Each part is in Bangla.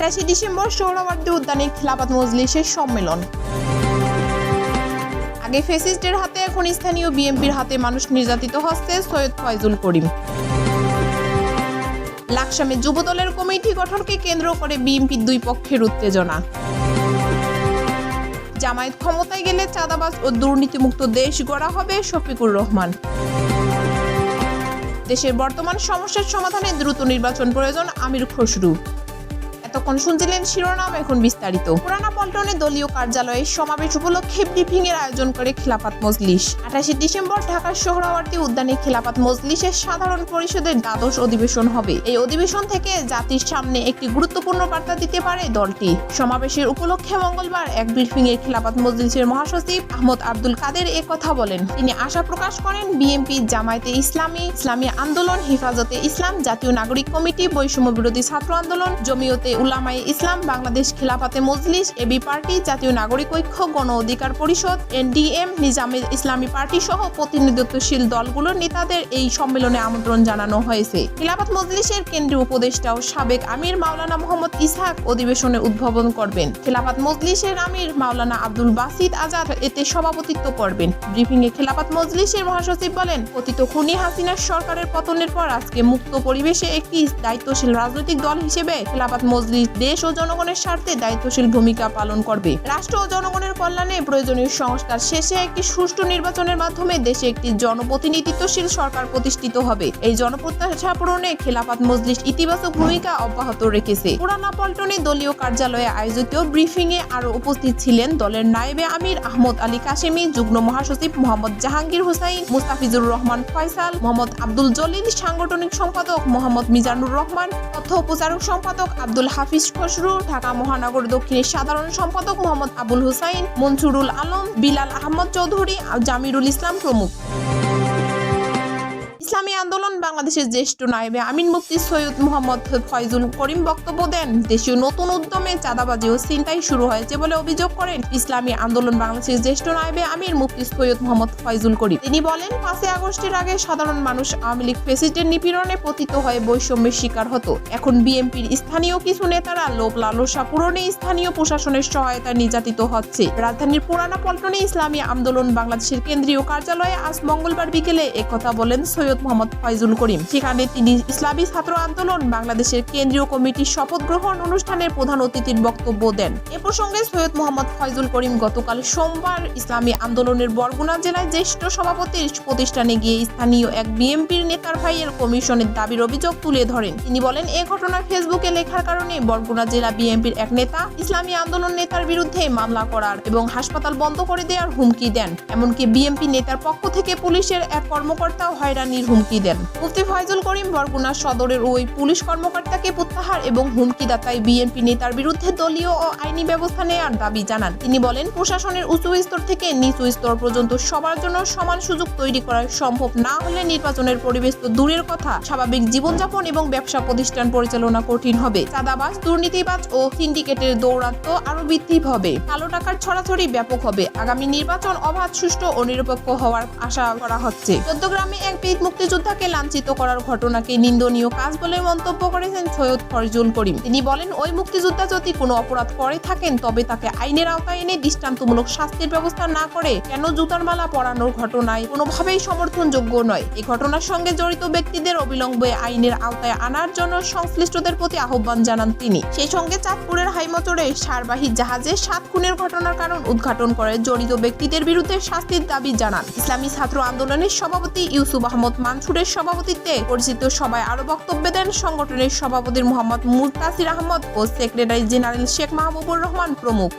28 ডিসেম্বর সোহরাওয়ার্দী উদ্যানে খিলাফত মজলিসের সম্মেলন। আগে ফ্যাসিস্টের হাতে, এখন স্থানীয় বিএনপির হাতে মানুষ নির্যাতিত হচ্ছে সৈয়দ ফয়জুল করিম। লাকসামে যুবদলের কমিটি গঠনকে কেন্দ্র করে বিএনপির দুই পক্ষের উত্তেজনা। জামায়াত ক্ষমতায় গেলে চাঁদাবাজ ও দুর্নীতিমুক্ত দেশ গড়া হবে, শফিকুর রহমান। দেশের বর্তমান সমস্যার সমাধানে দ্রুত নির্বাচন প্রয়োজন, আমির খসরু। এতক্ষণ শুনছিলেন শিরোনাম, এখন বিস্তারিত। পুরানা পল্টনে দলীয় কার্যালয়ে সমাবেশ উপলক্ষে ব্রিফিং এর আয়োজন করে খিলাফত মজলিস। 28 ডিসেম্বর ঢাকার সোহরাওয়ার্দী উদ্যানে খিলাফত মজলিসের সাধারণ পরিষদের দ্বাদশ অধিবেশন হবে। এই অধিবেশন থেকে জাতির সামনে একটি গুরুত্বপূর্ণ বার্তা দিতে পারে দলটি। সমাবেশের উপলক্ষে মঙ্গলবার এক ব্রিফিং এ খিলাফত মজলিসের মহাসচিব আহমদ আব্দুল কাদের এ কথা বলেন। তিনি আশা প্রকাশ করেন বিএনপি, জামায়াতে ইসলামী, ইসলামী আন্দোলন, হেফাজতে ইসলাম, জাতীয় নাগরিক কমিটি, বৈষম্য বিরোধী ছাত্র আন্দোলন, জমিয়তে উলামায়ে ইসলাম, বাংলাদেশ খিলাফতে মজলিস, এবি পার্টি, জাতীয় নাগরিক ঐক্য, গণ অধিকার পরিষদ, এনডিএম, নিজামে ইসলামী পার্টি সহ প্রতিনিধিত্বশীল দলগুলোর নেতাদের এই সম্মেলনে আমন্ত্রণ জানানো হয়েছে। খিলাফত মজলিসের কেন্দ্রীয় উপদেষ্টা ও সাবেক আমির মাওলানা মোহাম্মদ ইসহাক অধিবেশনে উদ্বোধন করবেন। খিলাফত মজলিসের আমির মাওলানা আব্দুল বাসিত আজাদ এতে সভাপতিত্ব করবেন। ব্রিফিং এ খিলাফত মজলিসের মহাসচিব বলেন, পতিত খুনি হাসিনার সরকারের পতনের পর আজকে মুক্ত পরিবেশে একটি দায়িত্বশীল রাজনৈতিক দল হিসেবে খিলাফত মজলিস দেশ ও জনগণের স্বার্থে দায়িত্বশীল ভূমিকা পালন করবে। রাষ্ট্র ও জনগণের কল্যাণে প্রয়োজনীয় সংস্কার শেষে একটি সুষ্ঠু নির্বাচনের মাধ্যমে দেশে একটি জনপ্রতিনিধিত্বশীল সরকার প্রতিষ্ঠিত হবে। এই জনপ্রত্যাশা পূরণে খিলাফত মজলিস ইতিবাচক ভূমিকা অব্যাহত রেখেছে। পুরানা পল্টনে দলীয় কার্যালয়ে আয়োজিত ব্রিফিং এ আরো উপস্থিত ছিলেন দলের নায়েবে আমির আহমদ আলী কাশেমি, যুগ্ম মহাসচিব মোহাম্মদ জাহাঙ্গীর হুসাইন, মুস্তাফিজুর রহমান ফয়সাল, মোহাম্মদ আব্দুল জলিল, সাংগঠনিক সম্পাদক মোহাম্মদ মিজানুর রহমান, তথ্য প্রচারক সম্পাদক আব্দুল হাফিজ খসরু, ঢাকা মহানগর দক্ষিণের সাধারণ সম্পাদক মোহাম্মদ আবুল হুসাইন, মনসুরুল আলম, বিলাল আহমদ চৌধুরী, জামিরুল ইসলাম প্রমুখ। ইসলামী আন্দোলন বাংলাদেশের জ্যেষ্ঠ নায়েবে আমির মুফতি সৈয়দ মোহাম্মদ ফয়জুল করিম বক্তব্য দেন। দেশীয় নতুন উদ্যমে চাঁদাবাজি ও ছিনতাই শুরু হয়েছে বলে অভিযোগ করেন ইসলামী আন্দোলন বাংলাদেশের জ্যেষ্ঠ নায়েবে আমির মুফতি সৈয়দ মোহাম্মদ ফয়জুল করিম। তিনি বলেন, 5 আগস্টের আগে সাধারণ মানুষ আওয়ামী লীগ ফ্যাসিস্টের নিপীড়নে পতিত হয়ে বৈষম্যের শিকার হতো। এখন বিএনপির স্থানীয় কিছু নেতারা লোভ লালসা পূরণে স্থানীয় প্রশাসনের সহায়তায় নির্যাতিত হচ্ছে। রাজধানীর পুরানা পল্টনে ইসলামী আন্দোলন বাংলাদেশের কেন্দ্রীয় কার্যালয়ে আজ মঙ্গলবার বিকেলে একথা বলেন সৈয়দ মোহাম্মদ ফয়জুল করিম। সেখানে তিনি ইসলামী ছাত্র আন্দোলন বাংলাদেশের কেন্দ্রীয় কমিটির শপথ গ্রহণ অনুষ্ঠানের প্রধান অতিথির বক্তব্য দেন। এ প্রসঙ্গে সৈয়দ মোহাম্মদ ফয়জুল করিম গতকাল সোমবার ইসলামী আন্দোলনের বরগুনা জেলায় জ্যেষ্ঠ সভাপতির প্রতিষ্ঠানে গিয়ে স্থানীয় এক বিএনপির নেতার ভাইয়ের কমিশনের দাবির অভিযোগ তুলে ধরেন। তিনি বলেন, এ ঘটনা ফেসবুকে লেখার কারণে বরগুনা জেলা বিএনপির এক নেতা ইসলামী আন্দোলন নেতার বিরুদ্ধে মামলা করার এবং হাসপাতাল বন্ধ করে দেওয়ার হুমকি দেন। এমনকি বিএনপি নেতার পক্ষ থেকে পুলিশের এক কর্মকর্তাও হয়রানির হুমকি দেন। মুফতি ফয়জুল করিম বরগুনা সদরের ওই পুলিশ কর্মকর্তাকে প্রত্যাহার এবং হুমকিদাতায় বিএনপি নেতার বিরুদ্ধে দলীয় ও আইনি ব্যবস্থা নেওয়ার দাবি জানান। তিনি বলেন, প্রশাসনের উঁচু স্তর থেকে নিচু স্তর পর্যন্ত সবার জন্য সমান সুযোগ তৈরি করা সম্ভব না হলে নির্বাচনের পরিবেশ তো দূরের কথা, স্বাভাবিক জীবনযাপন এবং ব্যবসা প্রতিষ্ঠান পরিচালনা কঠিন হবে। চাঁদাবাজ, দুর্নীতিবাজ ও সিন্ডিকেটের দৌরাত্ম্য আরো বৃদ্ধি হবে। কালো টাকার ছড়াছড়ি ব্যাপক হবে। আগামী নির্বাচন অবাধ, সুষ্ঠু ও নিরপেক্ষ হওয়ার আশা করা হচ্ছে। চট্টগ্রামে এক বীর মুক্তিযোদ্ধাকে লাঞ্ছিত করার ঘটনাকে নিন্দনীয় কাজ বলে মন্তব্য করেছেন সৈয়দ ফয়জুল করিম। তিনি বলেন, ওই মুক্তিযোদ্ধা যদি কোনো অপরাধ করে থাকেন তবে তাকে আইনের আওতায় এনে দৃষ্টান্তমূলক শাস্তির ব্যবস্থা না করে কেন জুতার মালা পরানোর ঘটনায় কোনোভাবেই সমর্থনযোগ্য নয়। এই ঘটনার সঙ্গে জড়িত ব্যক্তিদের অবিলম্বে আইনের আওতায় আনার জন্য সংশ্লিষ্টদের প্রতি আহ্বান জানান তিনি। সেই সঙ্গে চাঁদপুরের হাইমচরে সারবাহী জাহাজে 7 খুনের ঘটনার কারণ উদ্ঘাটন করে জড়িত ব্যক্তিদের বিরুদ্ধে শাস্তির দাবি জানান। ইসলামী ছাত্র আন্দোলনের সভাপতি ইউসুফ আহমদ মানসুরের সভাপতিত্বে পরিচিত সভায় আরো বক্তব্য দেন সংগঠনের সভাপতি মোহাম্মদ মুতাসির আহমদ ও সেক্রেটারি জেনারেল শেখ মাহবুবুর রহমান প্রমুখ।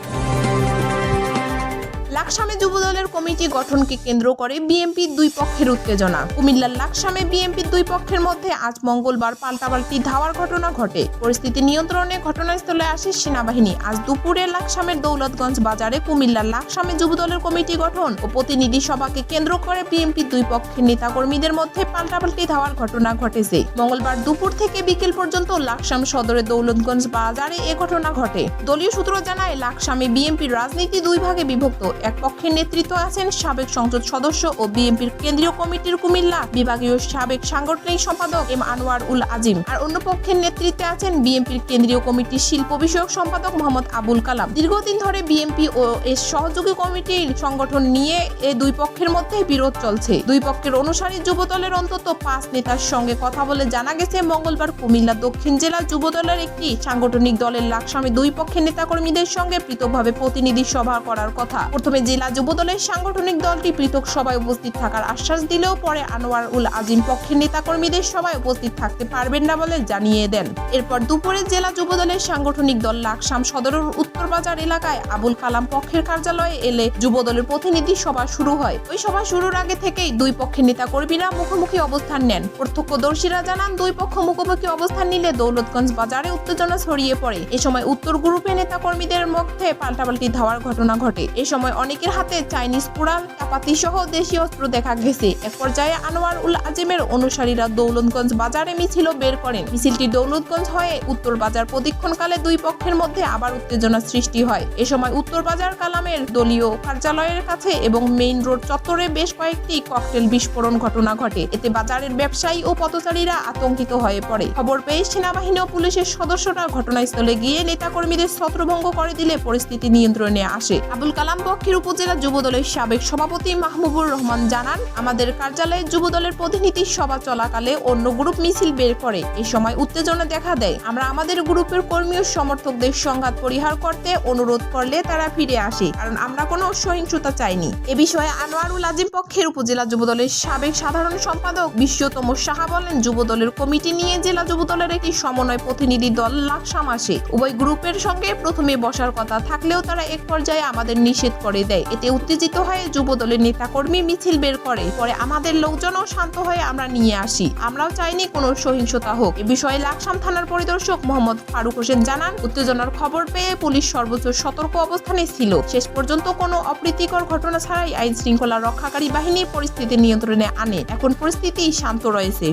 লাকসামে যুবদলের কমিটি গঠনকে কেন্দ্র করে বিএনপির দুই পক্ষের উত্তেজনা। কুমিল্লার লাকসামে বিএনপির দুই পক্ষের মধ্যে আজ মঙ্গলবার পাল্টাপাল্টি ধাওয়ার ঘটনা ঘটে। পরিস্থিতি নিয়ন্ত্রণে ঘটনাস্থলে আসে সেনাবাহিনী। আজ দুপুরে লাকসামের দৌলতগঞ্জ বাজারে কুমিল্লার লাকসামে যুবদলের কমিটি গঠন ও প্রতিনিধি সভাকে কেন্দ্র করে বিএনপির দুই পক্ষের নেতাকর্মীদের মধ্যে পাল্টাপাল্টি ধাওয়ার ঘটনা ঘটেছে। মঙ্গলবার দুপুর থেকে বিকেল পর্যন্ত লাকসাম সদরের দৌলতগঞ্জ বাজারে এ ঘটনা ঘটে। দলীয় সূত্র জানায়, লাকসামে বিএনপির রাজনীতি দুই ভাগে বিভক্ত। এক পক্ষের নেতৃত্বে আছেন সাবেক সংসদ সদস্য ও বিএনপির কেন্দ্রীয় কমিটির কুমিল্লা বিভাগীয় সাবেক সাংগঠনিক সম্পাদক এম আনোয়ার উল আজিম, আর অন্য পক্ষের নেতৃত্বে আছেন বিএনপির কেন্দ্রীয় কমিটির শিল্প বিষয়ক সম্পাদক মোহাম্মদ আবুল কালাম। দীর্ঘদিন ধরে বিএনপি ও এর সহযোগী কমিটির সংগঠন নিয়ে এই দুই পক্ষের মধ্যে বিরোধ চলছে। দুই পক্ষের অনুসারী যুবদলের অন্তত 5 নেতার সঙ্গে কথা বলে জানা গেছে মঙ্গলবার কুমিল্লা দক্ষিণ জেলা যুবদলের একটি সাংগঠনিক দলের লাকসামে দুই পক্ষের নেতাকর্মীদের সঙ্গে পৃথকভাবে প্রতিনিধি সভা করার কথা। প্রথমে জেলা যুবদলের সাংগঠনিক দলটি পৃথক সভায় উপস্থিত থাকার আশ্বাস দিলেও পরে আনোয়ার উল আজিম পক্ষের নেতাকর্মীদের সভায় উপস্থিত থাকতে পারবেন না বলে জানিয়ে দেন। এরপর দুপুরে জেলা যুবদলের সাংগঠনিক দল লাকসাম সদরের উত্তরবাজার এলাকায় আবুল কালাম পক্ষের কার্যালয়ে এলে যুবদলের প্রতিনিধি সভা শুরু হয়। ওই সভা শুরুর আগে থেকেই দুই পক্ষের নেতাকর্মীরা মুখোমুখি অবস্থান নেন। প্রত্যক্ষদর্শীরা জানান দুই পক্ষ মুখোমুখি অবস্থান নিলে দৌলতগঞ্জ বাজারে উত্তেজনা ছড়িয়ে পড়ে। এ সময় উত্তর গ্রুপের নেতাকর্মীদের মধ্যে পাল্টাপাল্টি ধাওয়ার ঘটনা ঘটে। এ সময় অনেকের হাতে চাইনিজ কুড়াল, চাপাতি সহ দেশীয় অস্ত্র দেখা গেছে। এক পর্যায়ে আনোয়ার উল আজিমের অনুসারীরা দৌলতগঞ্জ বাজারে মিছিল বের করেন। মিছিলটি দৌলতগঞ্জ হয়ে উত্তর বাজার প্রদক্ষিণকালে দুই পক্ষের মধ্যে আবার উত্তেজনা সৃষ্টি হয়। এ সময় উত্তর বাজার কালামের দলীয় কার্যালয়ের কাছে এবং মেইন রোড চত্বরে বেশ কয়েকটি ককটেল বিস্ফোরণ ঘটনা ঘটে। এতে বাজারের ব্যবসায়ী ও পথচারীরা আতঙ্কিত হয়ে পড়ে। খবর পেয়ে সেনাবাহিনী ও পুলিশের সদস্যরা ঘটনাস্থলে গিয়ে নেতাকর্মীদের ছত্রভঙ্গ করে দিলে পরিস্থিতি নিয়ন্ত্রণে আসে। আবুল কালাম পক্ষের উপজেলা যুবদলের সাবেক সভাপতি মাহবুবুর রহমান জানান, আমাদের কার্যালয়ে যুবদলের প্রতিনিধি সভা চলাকালে অন্য গ্রুপ মিছিল বের করে। এই সময় উত্তেজনা দেখা দেয়। আমরা আমাদের গ্রুপের কর্মী ও সমর্থকদের সংঘাত পরিহার করতে অনুরোধ করলে তারা ফিরে আসে, কারণ আমরা কোনো সহিংসতা চাইনি। এ বিষয়ে আনোয়ারুল আজিম পক্ষের উপজেলা যুবদলের সাবেক সাধারণ সম্পাদক বিশ্বতম সাহা বলেন, যুবদলের কমিটি নিয়ে জেলা যুবদলের একটি সমন্বয় প্রতিনিধি দল লাকসাম আসে। উভয় গ্রুপের সঙ্গে প্রথমে বসার কথা থাকলেও তারা এক পর্যায়ে আমাদের নিষেধ করে দেয়। এতে উত্তেজিত হয়ে যুবদলের নেতাকর্মী মিছিল বের করে। পরে আমাদের লোকজনও শান্ত হয়ে আমরা নিয়ে আসি। আমরাও চাইনি কোনো সহিংসতা হোক। এ বিষয়ে লাকসাম থানার পরিদর্শক মোহাম্মদ ফারুক হোসেন জানান, উত্তেজনার খবর পেয়ে পুলিশ সর্বোচ্চ সতর্ক অবস্থানে ছিল। শেষ পর্যন্ত কোনো অপ্রীতিকর ঘটনা ছাড়াই আইন শৃঙ্খলা রক্ষাকারী বাহিনী পরিস্থিতি নিয়ন্ত্রণে আনে। এখন পরিস্থিতি শান্ত রয়েছে।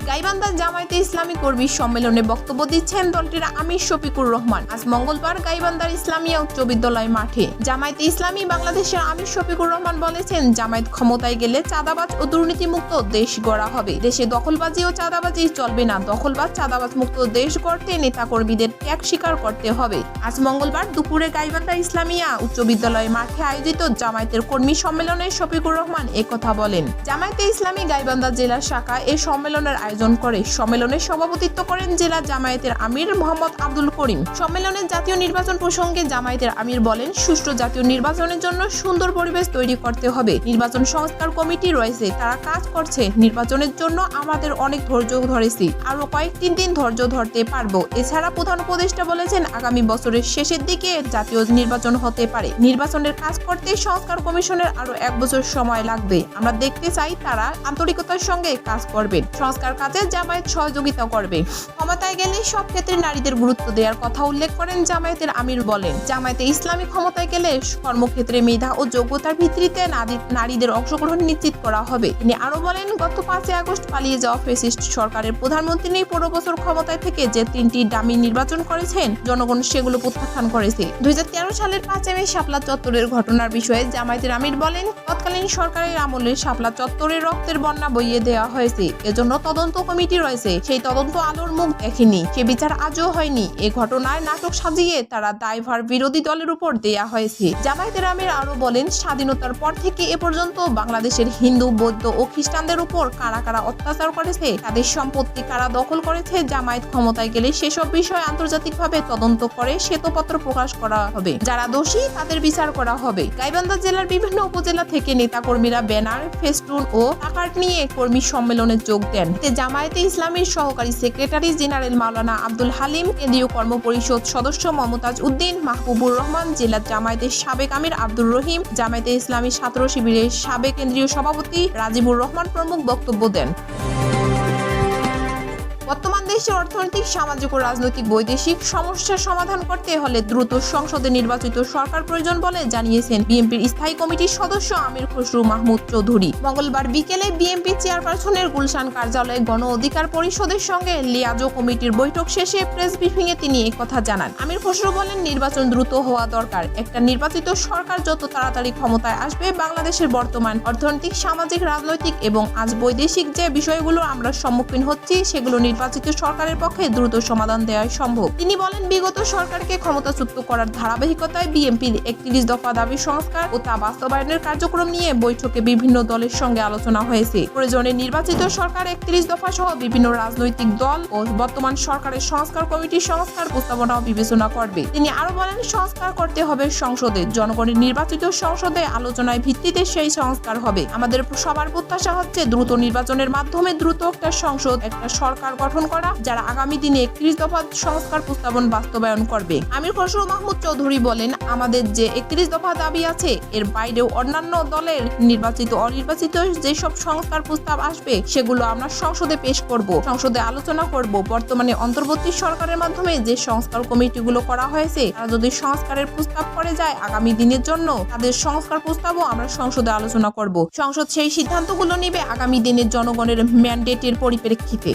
গাইবান্ধা জামায়াতে ইসলামী কর্মী সম্মেলনে বক্তব্য দিচ্ছেন দলটির আমির শফিকুর রহমান। আজ মঙ্গলবার গাইবান্ধার ইসলামিয়া উচ্চ বিদ্যালয় মাঠে জামায়াতে ইসলামী বাংলাদেশের আমির শফিকুর রহমান বলেছেন, জামায়াত ক্ষমতায় গেলে চাঁদাবাজ ও দুর্নীতিমুক্ত দেশ গড়া হবে। দেশে দখলবাজি ও চাঁদাবাজি চলবে না। দখলবাজ চাঁদাবাজ মুক্ত দেশ গড়তে নেতাকর্মীদের ত্যাগ স্বীকার করতে হবে। আজ মঙ্গলবার দুপুরে গাইবান্ধা ইসলামিয়া উচ্চ বিদ্যালয় মাঠে আয়োজিত জামায়াতের কর্মী সম্মেলনে শফিকুর রহমান একথা বলেন। জামায়াতে ইসলামী গাইবান্ধা জেলা শাখা এই সম্মেলনের আয়োজন করে। সম্মেলনে সভাপতিত্ব করেন জেলা জামায়াতের আমির মোহাম্মদ আব্দুল করিম। সম্মেলনে জাতীয় নির্বাচন প্রসঙ্গে জামায়াতের আমির বলেন, সুষ্ঠু জাতীয় নির্বাচনের জন্য সুন্দর পরিবেশ তৈরি করতে হবে। নির্বাচন সংস্কার কমিটি রয়েছে, তারা কাজ করছে। নির্বাচনের জন্য আমাদের অনেক ধৈর্য ধরেছি, আরো কয়েকটি দিন ধৈর্য ধরতে পারবো। এছাড়া প্রধান উপদেষ্টা বলেছেন, আগামী বছরের শেষের দিকে জাতীয় নির্বাচন হতে পারে। নির্বাচনের কাজ করতে সংস্কার কমিশনের আরো 1 বছর সময় লাগবে। আমরা দেখতে চাই তারা আন্তরিকতার সঙ্গে কাজ করবেন। সংস্কার কাজে জামায়াত সহযোগিতা করবে। ক্ষমতায় গেলে সব ক্ষেত্রে নারীদের গুরুত্ব দেওয়ার কথা উল্লেখ করেন জামায়াতের আমির বলেন, জামায়াতে ইসলামী ক্ষমতায় গেলে কর্মক্ষেত্রে মেধা ও যোগ্যতার ভিত্তিতে নারীদের অংশগ্রহণ নিশ্চিত করা হবে। তিনি আরো বলেন, গত 5 আগস্ট পালিয়ে যাওয়া ফ্যাসিস্ট সরকারের প্রধানমন্ত্রী 15 বছর ক্ষমতায় থেকে যে 3টি ডামি নির্বাচন করেছেন, জনগণ সেগুলো প্রত্যাখ্যান করেছে। 2013 সালের 5 মে শাপলা চত্বরের ঘটনার বিষয়ে জামায়াতের আমির বলেন, তৎকালীন সরকারের আমলে শাপলা চত্বরে রক্তের বন্যা বইয়ে দেওয়া হয়েছে। এজন্য তদন্ত কমিটি রয়েছে, সেই তদন্ত আলোর মুখ দেখেনি, সে বিচার আজও হয়নি। এ ঘটনায় নাটক সাজিয়ে তারা দায়ভার বিরোধী দলের উপর দেয়া হয়েছে। জামায়াতের আমির আরো বলেন, স্বাধীনতার পর থেকে এ পর্যন্ত বাংলাদেশের হিন্দু, বৌদ্ধ ও খ্রিস্টানদের উপর কারা কারা অত্যাচার করেছে, তাদের সম্পত্তি কারা দখল করেছে, জামায়াত ক্ষমতায় গেলে সেসব বিষয় আন্তর্জাতিকভাবে তদন্ত করে শ্বেতপত্র প্রকাশ করা হবে। যারা দোষী তাদের বিচার করা হবে। গাইবান্ধা জেলার বিভিন্ন উপজেলা থেকে নেতাকর্মীরা ব্যানার, ফেস্টুন ও প্লাকার্ড নিয়ে কর্মী সম্মেলনে যোগ দেন। জামায়াতে ইসলামীর সহকারী সেক্রেটারি জেনারেল মাওলানা আব্দুল হালিম, কেন্দ্রীয় কর্মপরিষদ সদস্য মমতাজ উদ্দিন, মাহবুবুর রহমান, জেলা জামায়াতের সাবেক আমির আব্দুর রহিম, জামায়াতে ইসলামী ছাত্র শিবিরের সাবেক কেন্দ্রীয় সভাপতি রাজিবুর রহমান প্রমুখ বক্তব্য দেন। বর্তমান দেশের অর্থনৈতিক, সামাজিক ও রাজনৈতিক বৈদেশিক সমস্যার সমাধান করতে হলে দ্রুত সংসদে নির্বাচিত সরকার প্রয়োজন বলে জানিয়েছেন বিএনপির স্থায়ী কমিটির সদস্য আমির খসরু মাহমুদ চৌধুরী। মঙ্গলবার বিকেলে বিএনপি চেয়ারপারসনের গুলশান কার্যালয়ে গণ অধিকার পরিষদের সঙ্গে লিয়াজো কমিটির বৈঠক শেষে প্রেস ব্রিফিংয়ে তিনি একথা জানান। আমির খসরু বলেন, নির্বাচন দ্রুত হওয়া দরকার। একটা নির্বাচিত সরকার যত তাড়াতাড়ি ক্ষমতায় আসবে, বাংলাদেশের বর্তমান অর্থনৈতিক, সামাজিক, রাজনৈতিক এবং আজ বৈদেশিক যে বিষয়গুলো আমরা সম্মুখীন হচ্ছি সেগুলো নির্বাচিত সরকারের পক্ষে দ্রুত সমাধান দেওয়া সম্ভব। তিনি বলেন, বিগত সরকারকে ক্ষমতাচ্যুত করার ধারাবাহিকতায় বিএনপির 31 দফা দাবি সংস্কার ও তা বাস্তবায়নের কার্যক্রম নিয়ে বৈঠকে বিভিন্ন দলের সঙ্গে আলোচনা হয়েছে। প্রয়োজনে নির্বাচিত সরকার 31 দফা সহ বিভিন্ন রাজনৈতিক দল ও বর্তমান সরকারের সংস্কার কমিটির সংস্কার প্রস্তাবনাও বিবেচনা করবে। তিনি আরো বলেন, সংস্কার করতে হবে সংসদে, জনগণের নির্বাচিত সংসদে আলোচনায় ভিত্তিতে সেই সংস্কার হবে। আমাদের সবার প্রত্যাশা হচ্ছে দ্রুত নির্বাচনের মাধ্যমে দ্রুত একটা সংসদ, একটা সরকার গঠন করা, যারা আগামী দিনে 31 দফা সংস্কার প্রস্তাবন বাস্তবায়ন করবে। আমির খসরু মাহমুদ চৌধুরী বলেন, আমাদের যে 31 দফা দাবি আছে এর বাইরেও অন্যান্য দলের নির্বাচিত, অনির্বাচিত যেসব সংস্কার প্রস্তাব আসবে সেগুলো আমরা সংসদে পেশ করব, সংসদে আলোচনা করব। বর্তমানে অন্তর্বর্তী সরকারের মাধ্যমে যে সংস্কার কমিটিগুলো করা হয়েছে তারা যদি সংস্কারের প্রস্তাব করে যায় আগামী দিনের জন্য, তাদের সংস্কার প্রস্তাবও আমরা সংসদে আলোচনা করব। সংসদ সেই সিদ্ধান্তগুলো নেবে আগামী দিনের জনগণের ম্যান্ডেটের পরিপ্রেক্ষিতে।